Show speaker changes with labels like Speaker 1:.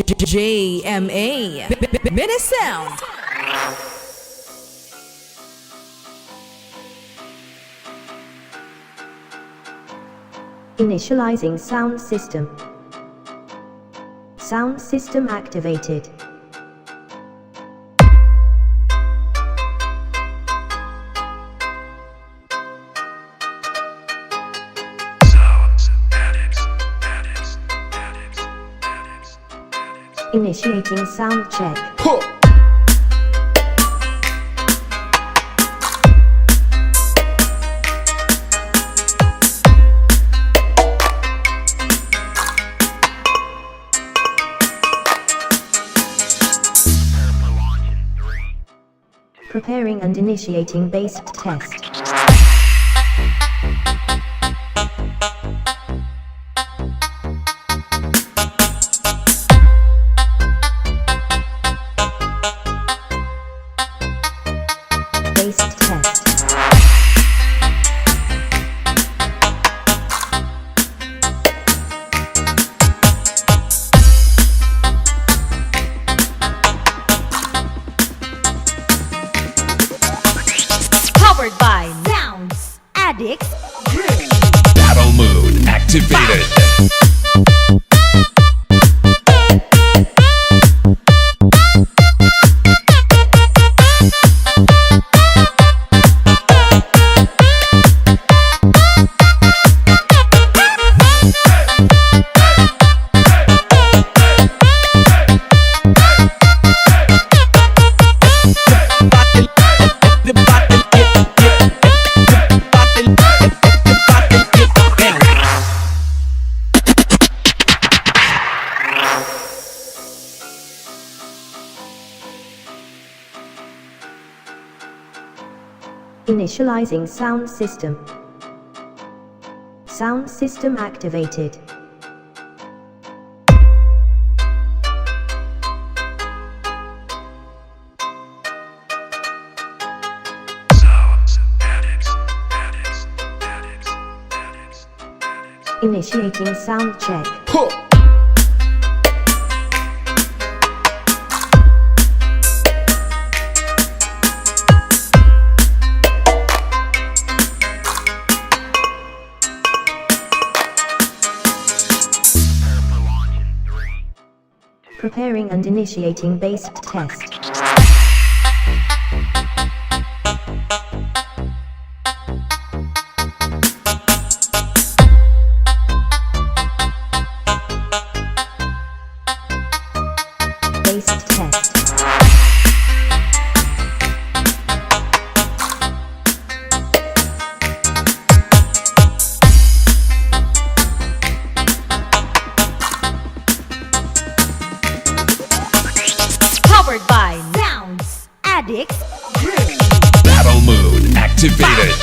Speaker 1: JMA Mini Sound.
Speaker 2: Initializing sound system. Sound system activated. Initiating sound check. Preparing and initiating bass test. Bass test.
Speaker 1: Powered by Sounds Addicts.
Speaker 3: Battle mode activated.
Speaker 2: Initializing sound system. Sound system activated. Initiating sound check. Preparing and initiating bass test. Bass test.
Speaker 1: Powered by Sounds Addicts.
Speaker 3: Battle mode activated.